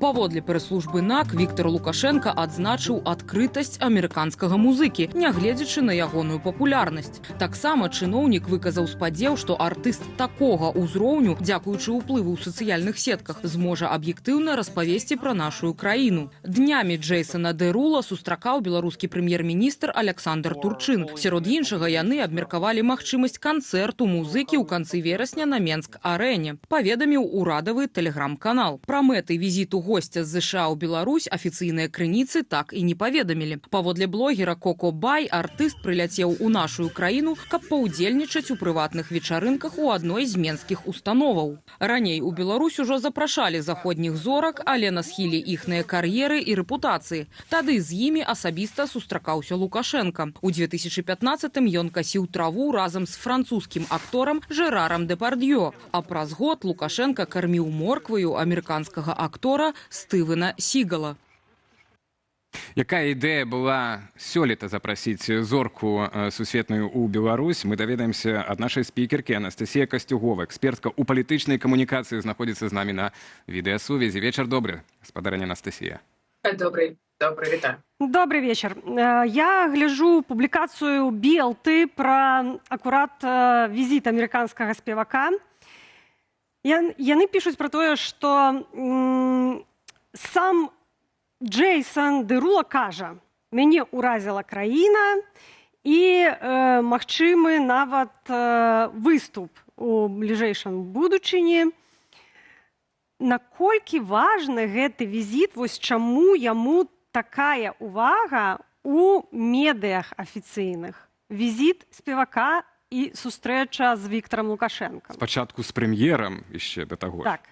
Паводле прэс-службы НАК Віктор Лукашенко адзначыў адкрытасць амерыканскага музыкі, нягледзячы на ягоную папулярнасць. Таксама чыноўнік выказаў спадзеў, што артыст такога ўзроўню, дзякуючы ўплыву ў сацыяльных сетках, зможа аб'ектыўна распавесці пра нашу краіну. Днямі Джейсона Дерула сустракаў беларускі прэм'ер-міністр Александр Турчын. Сярод іншага яны абмеркавалі магчымасць канцэрту музыкі ў канцы верасня на Менск-арэне, паведаміў урадавы тэлеграм-канал. Пра мэты візіту гостя з ЗША ў Беларусь афіцыйныя крыніцы так і не паведамілі. Паводле блогера Коко Бай, артыст прыляцеў у нашу краіну, каб паўдзельнічаць у прыватных вечарынках у адной з менскіх установаў. Раней у Беларусь ужо запрашалі заходніх зорак, але на схіле іхныя кар'еры і рэпутацыі. Тады з імі асабіста сустракаўся Лукашенко. У 2015-м ён касіў траву разам з французскім акторам Жерарам Депардьё, а праз год Лукашенко карміў моркваю амерыканскага актора Стывена Сігала. Якая ідэя была сёлета запрасіць зорку сусветную ў Беларусь, мы даведаемся ад нашай спікеркі Анастасія Касцюгова, экспертка ў палітычнай камунікацыі, знаходзіцца з намі на відэасувязі. Вечар добры, гаспадарыня Анастасія. Добрый вітаю. Добрый вечер. Я гляжу публікацыю BLT пра акурат візіт амерыканскага спевака. Яны пішуць пра тое, што сам Джейсон Дерула кажа: мяне ўразіла краіна і магчымы нават выступ у бліжэйшым будучыні. Наколькі важны гэты візіт, вось чаму яму такая ўвага у медыях афіцыйных? Візіт спевака і сустрэча з Віктором Лукашенко. Спачатку з прэм'ерам яшчэ да таго. Так.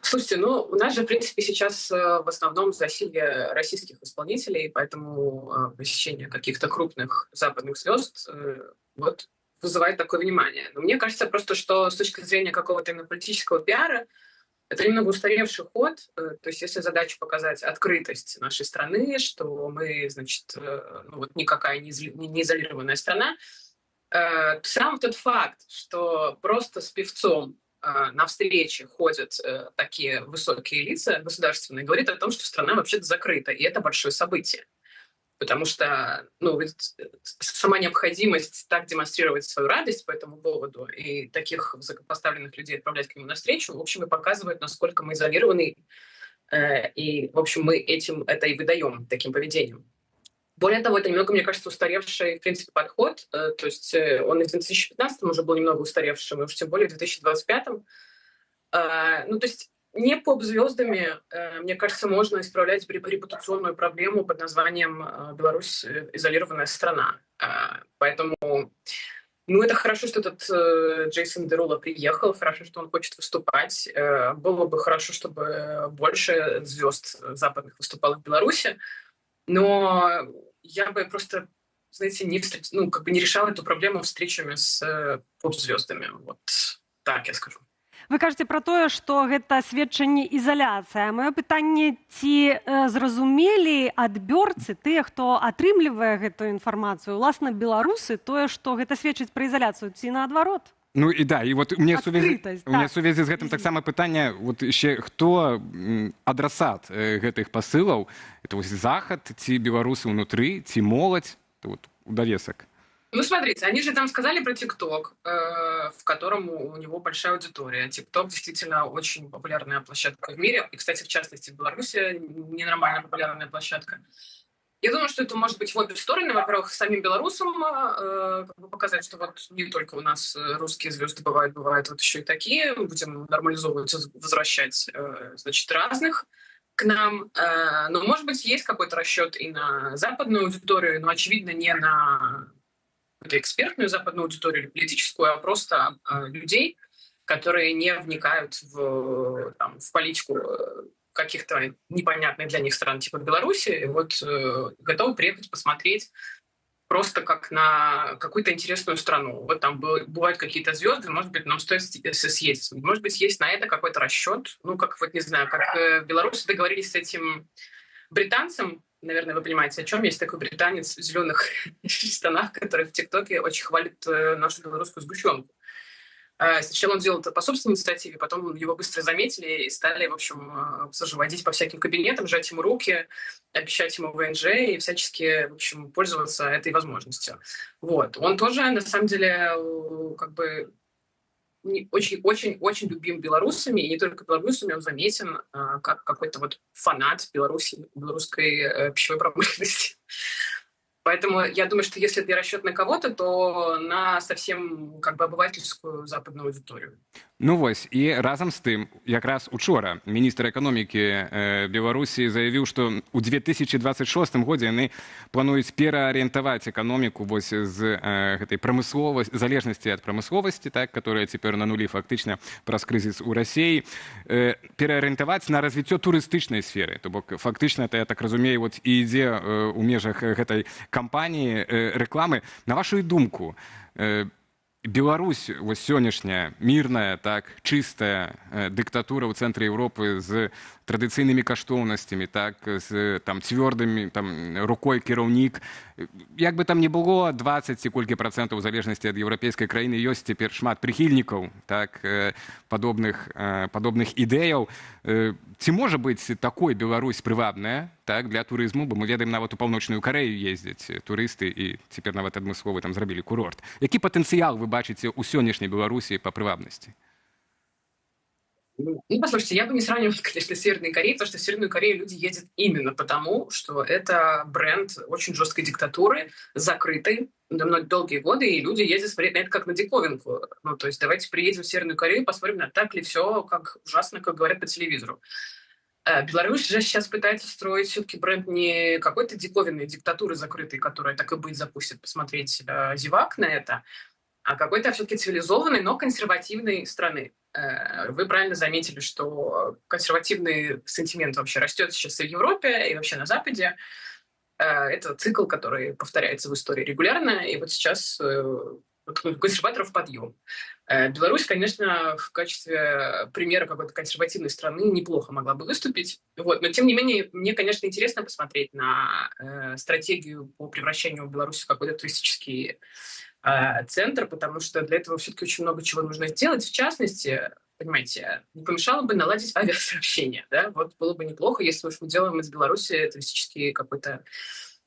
Слушайте, у нас же, в принципе, сейчас в основном засилье российских исполнителей, поэтому посещение каких-то крупных западных звезд вызывает такое внимание. Но мне кажется просто, что с точки зрения какого-то именно политического пиара, это немного устаревший ход. То есть если задача показать открытость нашей страны, что мы, значит, никакая не изолированная страна, сам тот факт, что просто с певцом на встрече ходят такие высокие лица государственные, говорит о том, что страна вообще-то закрыта, и это большое событие. Потому что сама необходимость так демонстрировать свою радость по этому поводу и таких высокопоставленных людей отправлять к нему навстречу, в общем, и показывает, насколько мы изолированы, и, в общем, мы это и выдаем таким поведением. Более того, это немного, мне кажется, устаревший, в принципе, подход. То есть он и в 2015 уже был немного устаревшим, и уж тем более в 2025. То есть не поп-звездами, мне кажется, можно исправлять репутационную проблему под названием «Беларусь – изолированная страна». Поэтому, это хорошо, что этот Джейсон Дерула приехал, хорошо, что он хочет выступать. Было бы хорошо, чтобы больше звезд западных выступало в Беларуси. Но я бы просто, знаете, не решала эту проблему встречами с поп-звездами. Вот так я скажу. Вы кажаце пра тое, што гэта сведчанне ізаляцыя. Маё пытанне, ці зразумелі адбёрцы, тыя, хто атрымлівае гэтую інфармацыю, уласна беларусы, тое, што гэта сведчыць пра ізаляцыю, ці наадварот? Мне сувязі з гэтым таксама пытанне, яшчэ хто адрасат гэтых пасылаў? Это захад, ці беларусы ўнутры, ці моладзь? У давесак. Смотрите, они же там сказали про ТикТок, в котором у него большая аудитория. ТикТок действительно очень популярная площадка в мире. И, кстати, в частности, в Беларуси ненормально популярная площадка. Я думаю, что это может быть в обе стороны. Во-первых, самим белорусам показать, что не только у нас русские звезды бывают еще и такие. Будем нормализовывать, возвращать, значит, разных к нам. Но, может быть, есть какой-то расчет и на западную аудиторию, но, очевидно, не на экспертную западную аудиторию или политическую, а просто людей, которые не вникают в политику каких-то непонятных для них стран, типа Беларуси, и готовы приехать посмотреть просто как на какую-то интересную страну. Там бывают какие-то звезды, может быть, нам стоит съездить. Может быть, есть на это какой-то расчет. Не знаю, как белорусы договорились с этим британцем. Наверное, вы понимаете, о чем. Есть такой британец в зеленых штанах, который в ТикТоке очень хвалит нашу белорусскую сгущенку. Сначала он делал это по собственной инициативе, потом его быстро заметили и стали, в общем, водить по всяким кабинетам, жать ему руки, обещать ему ВНЖ и всячески, в общем, пользоваться этой возможностью. Вот. Он тоже, на самом деле, как бы очень-очень-очень любим белорусами, и не только белорусами, он заметен как какой-то вот фанат Беларуси, белорусской пищевой промышленности. Поэтому я думаю, что если это расчет на кого-то, то на совсем как бы обывательскую западную аудиторию. Ну вось, і разам з тым, якраз учора міністр эканомікі Беларусі заявіў, што ў 2026 годзе яны плануюць пераарыентаваць эканоміку вось з гэтай залежнасці ад прамысловасці, так, которая цяпер на нулі фактычна праз крызіс у Расіі, пераарыентаваць на развіццё турыстычнай сферы. То бок фактычна, я так разумею, вот і ідзе ў межах гэтай кампаніі рэкламы. На вашу думку, Беларусь вось сённяшняя мірная, так, чыстая дыктатура ў цэнтры Еўропы з традыцыйнымі каштоўнасцямі, так, з там цвёрдымі там рукой кіраўнік. Як бы там ні было, 20 ці колькі процентаў у залежнасці ад еўрапейскай краіны ёсць цяпер шмат прыхільнікаў, так, падобных ідэяў. Ці можа быць такой Беларусь прывабная, так, для турызму, бо мы ведаем, нават у паўночную Карэю ездзяць турысты і цяпер нават адмысловы там зрабілі курорт. Які патэнцыял вы бачыце ў сённяшняй Беларусі па прывабнасці? Ну, послушайте, я бы не сравнивала, конечно, с Северной Кореей, потому что в Северную Корею люди ездят именно потому, что это бренд очень жесткой диктатуры, закрытой долгие годы, и люди ездят смотреть на это как на диковинку. Ну, то есть давайте приедем в Северную Корею, посмотрим, на так ли все как ужасно, как говорят по телевизору. Беларусь же сейчас пытается строить все-таки бренд не какой-то диковинной диктатуры закрытой, которая так и быть запустит посмотреть зевак на это, а какой-то все-таки цивилизованной, но консервативной страны. Вы правильно заметили, что консервативный сентимент вообще растет сейчас и в Европе, и вообще на Западе. Это цикл, который повторяется в истории регулярно, и вот сейчас консерваторов подъем. Беларусь, конечно, в качестве примера какой-то консервативной страны неплохо могла бы выступить. Вот. Но, тем не менее, мне, конечно, интересно посмотреть на стратегию по превращению Беларуси в какой-то туристический центр, потому что для этого все-таки очень много чего нужно сделать. В частности, понимаете, не помешало бы наладить авиасообщение. Да? Вот было бы неплохо, если уж мы делаем из Беларуси туристический какой-то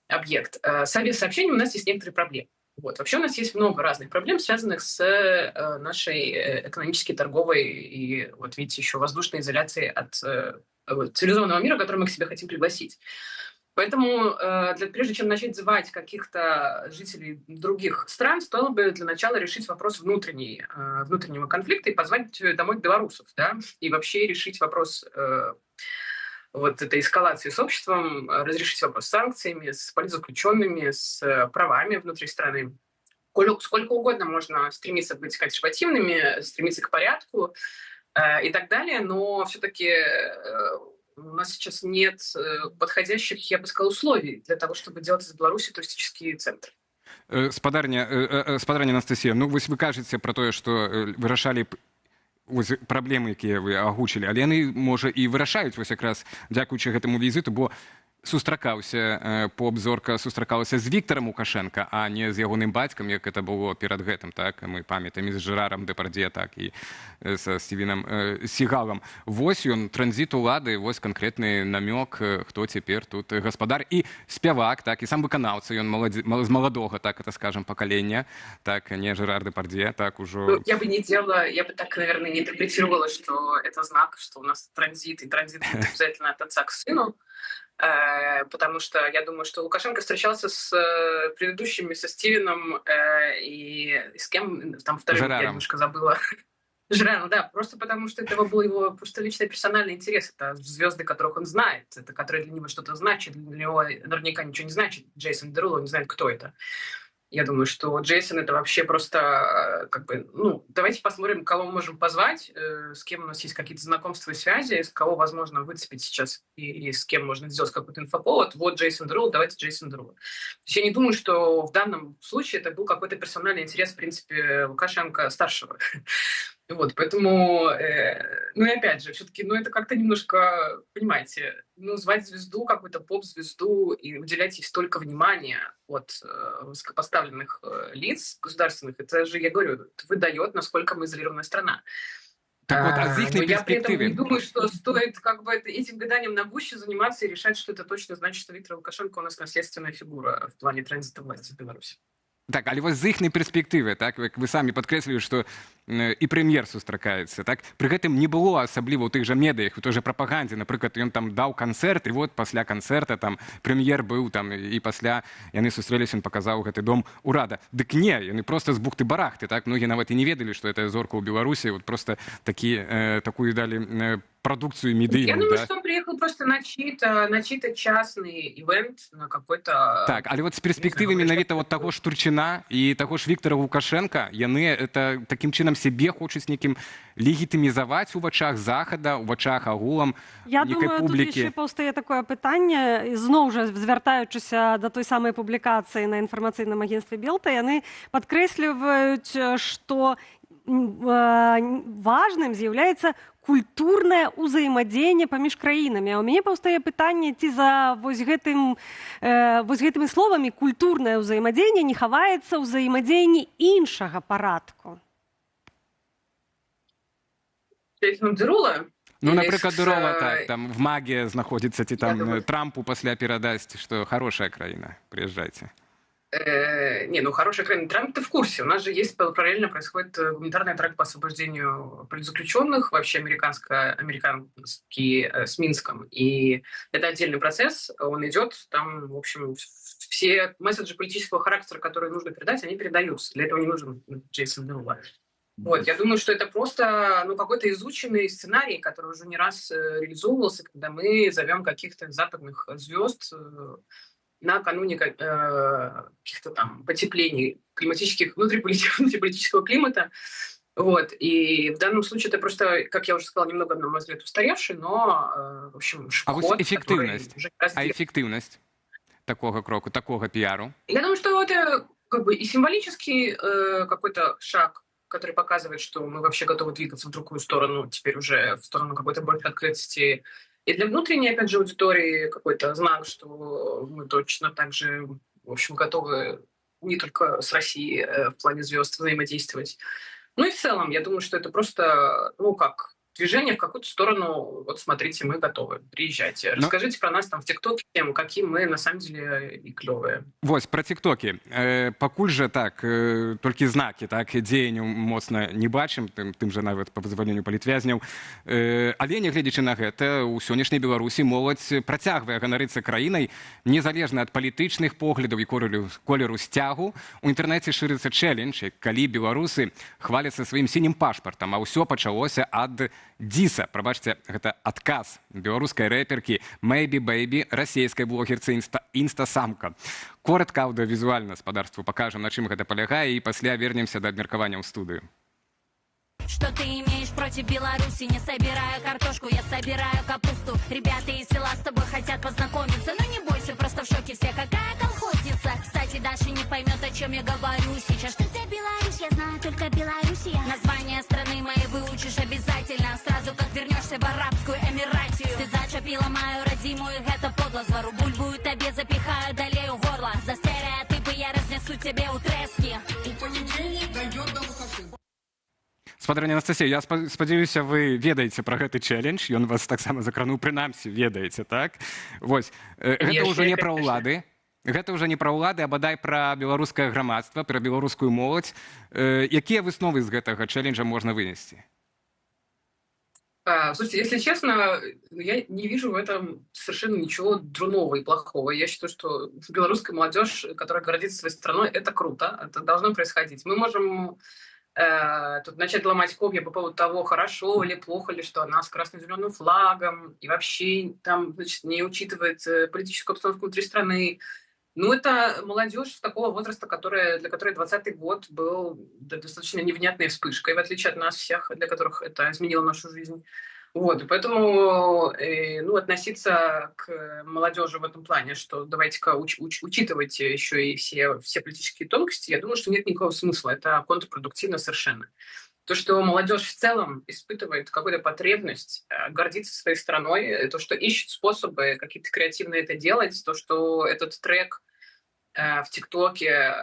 объект. С авиасообщением у нас есть некоторые проблемы. Вот. Вообще у нас есть много разных проблем, связанных с нашей экономической, торговой и, вот видите, еще воздушной изоляцией от цивилизованного мира, который мы к себе хотим пригласить. Поэтому прежде чем начать звать каких-то жителей других стран, стоило бы для начала решить вопрос внутреннего конфликта и позвать домой белорусов, да, и вообще решить вопрос вот этой эскалации с обществом, разрешить вопрос с санкциями, с политзаключенными, с правами внутри страны. Сколько угодно можно стремиться быть консервативными, стремиться к порядку и так далее, но все-таки у нас сейчас нет подходящих, я бы сказала, условий для того, чтобы делать из Беларуси туристический центр. Спадарня Анастасія, ну вось вы кажаце пра тое, што вырашалі праблемы, якія вы агучылі, але яны, можа, і вырашаюць вось якраз дзякуючы гэтаму візіту, бо поп-зорка сустракалася з Віктарам Лукашенка, а не з ягоным бацькам, як это было перад гэтым, так, мы памятаем, і з Жерарам Дэпардье, так, і са Стівенам Сігалам. Вось ён, транзіт улады, вось канкрэтны намёк, хто цяпер тут гаспадар. І спявак, так, і сам выканаўца, ён з маладога, так, это скажем, пакалення, так, не Жерар Дэпардье, так, ужо... Ну, я бы так, наверное, не интерпретировала, что это знак, что у нас транзит, и транзит обязательно от отца к сыну. Потому что я думаю, что Лукашенко встречался с предыдущими, со Стивеном и с кем, там вторым, я немножко забыла. Жераром, да, просто потому что это был его просто личный персональный интерес. Это звезды, которых он знает, это которые для него что-то значит, для него наверняка ничего не значит. Джейсон Деруло не знает, кто это. Я думаю, что Джейсон это вообще просто как бы, ну, давайте посмотрим, кого мы можем позвать, с кем у нас есть какие-то знакомства и связи, с кого возможно выцепить сейчас и с кем можно сделать какой-то инфоповод. Вот Джейсон Деруло, давайте Джейсон Деруло. То есть я не думаю, что в данном случае это был какой-то персональный интерес, в принципе, Лукашенко старшего. Вот, поэтому, ну и опять же, все-таки, ну это как-то немножко, понимаете, ну звать звезду, какую-то поп-звезду и уделять ей столько внимания от высокопоставленных лиц государственных, это же, я говорю, это выдает, насколько мы изолированная страна. Так вот, а з Но їхньої я при этом не перспективи? думаю, что стоит как бы этим гаданием на гуще заниматься и решать, что это точно значит, что Виктор Лукашенко у нас наследственная фигура в плане транзита власти в Беларуси. Так, але вось з іхняй перспектывы, так, як вы самі падкрэслівалі, што і прэм'ер сустракаецца, так, пры гэтым не было асабліва ў тых жа медыях, у той жа прапагандзе, напрыклад, ён там даў канцэрт, і вот пасля канцэрта там прэм'ер быў там, і пасля яны сустрэліся, ён паказаў гэты дом урада. Дык не, яны проста з бухты-барахты, так, многія нават і не ведалі, што гэта зорка ў Беларусі, вот проста такую далі продукцию медийную. Я думаю, да? что он приехал просто на чей-то частный ивент, на какой-то... Так, але вот з перспектывы менавіта вот таго ж Турчына і таго ж Віктора Лукашенка, яны это такім чынам сябе хочуць некім легітымізаваць у вачах Захада, у вачах агулам Я некай думаю, публікі. тут яшчэ паўстае такое пытанне, і зноў жа звяртаючыся да той самай публікацыі на інфармацыйным агенцтве Белта, яны падкрэсліваюць, што важным з'яўляецца культурнае ўзаемадзеянне паміж краінамі. А ў мяне паўстае пытанне, ці за вось гэтымі словамі культурнае ўзаемадзеянне не хаваецца ўзаемадзеянне іншага парадку. Дзірула? Ну, напрыклад, Дурова, так, там в Маге знаходзіцца, ці там Трампу пасля перадасць, што хорошая краіна, приезжайте. Не, ну хорошая краина. Трамп-то в курсе. У нас же есть параллельно происходит гуманитарный трек по освобождению политзаключенных, вообще американский с Минском. И это отдельный процесс, он идет, там, в общем, все месседжи политического характера, которые нужно передать, они передаются. Для этого не нужен Джейсон Дерула. Вот, я думаю, что это просто какой-то изученный сценарий, который уже не раз реализовывался, когда мы зовем каких-то западных звезд накануне каких-то там потеплений климатических, внутриполитического климата. Вот. И в данном случае это просто, как я уже сказала, немного, на мой взгляд, устаревший, но, в общем, ход. А вот эффективность? А эффективность такого кроку, такого пиару? Я думаю, что это как бы и символический какой-то шаг, который показывает, что мы вообще готовы двигаться в другую сторону, теперь уже в сторону какой-то большей открытости. И для внутренней, опять же, аудитории какой-то знак, что мы точно так же, в общем, готовы не только с Россией в плане звезд взаимодействовать. Ну и в целом, я думаю, что это просто, движение в какую-то сторону. Вот смотрите, мы готовы, приезжайте. Расскажите про нас там в ТикТоке, какие мы на самом деле и клевые. Вось, про ТикТоки. Пакуль же так, толькі знакі, так, дзеянняў моцна не бачым, тым же нават па вызваленню палітвязняў. Але, нягледзячы на гэта, у сённяшняй Беларусі моладзь працягвае ганарыцца краінай, незалежна ад палітычных поглядаў і колеру сцягу. У інтэрнэце шырыцца чэлендж, калі беларусы хваляцца сваім сінім пашпартам, а ўсё пачалося ад Диса, прабачце, гэта адказ беларускай рэперкі Maybe Baby, расійскай блогерцы Інстасамка. Коротка аўдыёвізуальна спадарству пакажам, на чым гэта палягае, і пасля вернемся да абмеркавання ў студыю. Что ты имеешь против Беларуси? Не собираю картошку, я собираю капусту. Ребята из села с тобой хотят познакомиться. Но не бойся, просто в шоке все. Какая колхозница? Кстати, Даша не поймет, о чем я говорю сейчас. Что за Беларусь? Я знаю только Белоруссия. Название страны моей выучишь обязательно. Сразу как вернешься в Арабскую Эмиратию. Ты зачепила мою родимую, это подло. Звору бульбу тебе запихаю, долею горло. За стереотипы я разнесу тебе утрески. И понедельник дойдет до Лукашенко. Спадарня Анастасія, я спадзяюся, вы ведаеце пра гэты чэлендж, ён вас таксама закрануў, прынамсі, ведаеце, так? Вось, гэта ўжо не пра ўлады, гэта ўжо не пра ўлады, а бадай пра беларускае грамадства, пра беларускую моладзь. Якія высновы з гэтага чэлленджа можна вынесці? Слушайте, если честно, я не вижу в этом совершенно ничего дурного и плохого. Я считаю, что белорусская молодежь, которая гордится своей страной, это круто, это должно происходить. Мы можем тут начать ломать копья по поводу того, хорошо или плохо ли, что она с красно-зеленым флагом и вообще там, значит, не учитывает политическую обстановку внутри страны. Ну, это молодежь такого возраста, для которой 20-й год был достаточно невнятной вспышкой, в отличие от нас всех, для которых это изменило нашу жизнь. Вот, и поэтому относиться к молодежи в этом плане, что давайте-ка учитывайте еще и все политические тонкости, я думаю, что нет никакого смысла, это контрпродуктивно совершенно. То, что молодежь в целом испытывает какую-то потребность гордиться своей страной, то, что ищет способы какие-то креативные это делать, то, что этот трек в ТикТоке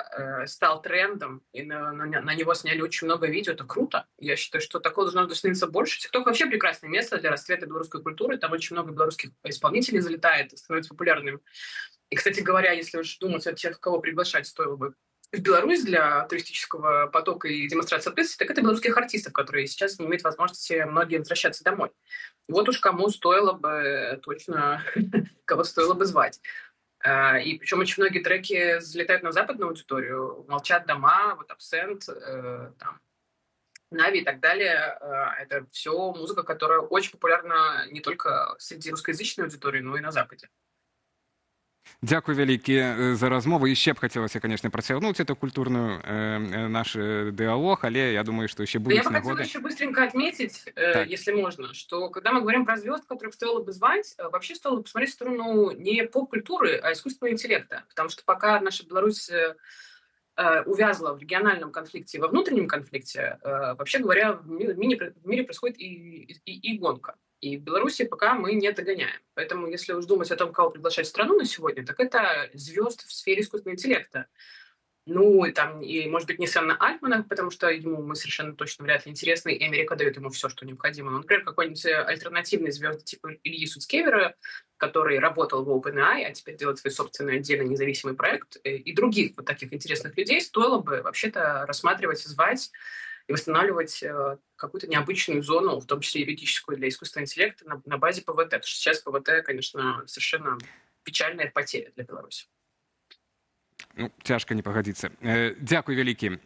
стал трендом, и на него сняли очень много видео, это круто. Я считаю, что такого должно становиться больше. ТикТок вообще прекрасное место для расцвета белорусской культуры, там очень много белорусских исполнителей залетает, становится популярным. И, кстати говоря, если уж думать о тех, кого приглашать стоило бы в Беларусь для туристического потока и демонстрации ответственности, так это белорусских артистов, которые сейчас не имеют возможности многие возвращаться домой. Вот уж кому стоило бы точно, кого стоило бы звать. И причем очень многие треки залетают на западную аудиторию. «Молчат дома», вот «Абсент», там, «Нави» и так далее. Это все музыка, которая очень популярна не только среди русскоязычной аудитории, но и на Западе. Дякую вялікі за размову. І ще б хотілося, конечно, процягнуць эту культурную наш диалог, але я думаю, что еще Я будут бы хотела нагоды. еще быстренько отметить, Так. если можно, что когда мы говорим про звезд, которых стоило бы звать, вообще стоило бы посмотреть в сторону не поп-культуры, а искусственного интеллекта. Потому что пока наша Беларусь увязла в региональном конфликте и во внутреннем конфликте, вообще говоря, в мире происходит и гонка. И в Беларуси пока мы не догоняем. Поэтому, если уж думать о том, кого приглашать в страну на сегодня, так это звезд в сфере искусственного интеллекта. Ну, и, может быть, не Сэма Альтмана, потому что ему мы совершенно точно вряд ли интересны, и Америка дает ему все, что необходимо. Но, например, какой-нибудь альтернативный звезд типа Ильи Суцкевера, который работал в OpenAI, а теперь делает свой собственный отдельно независимый проект, и других вот таких интересных людей стоило бы вообще-то рассматривать, звать и восстанавливать какую-то необычную зону, в том числе юридическую, для искусственного интеллекта на базе ПВТ. Потому что сейчас ПВТ, конечно, совершенно печальная потеря для Беларуси. Ну, цяжка не пагадзіцца. Дзякуй вялікі.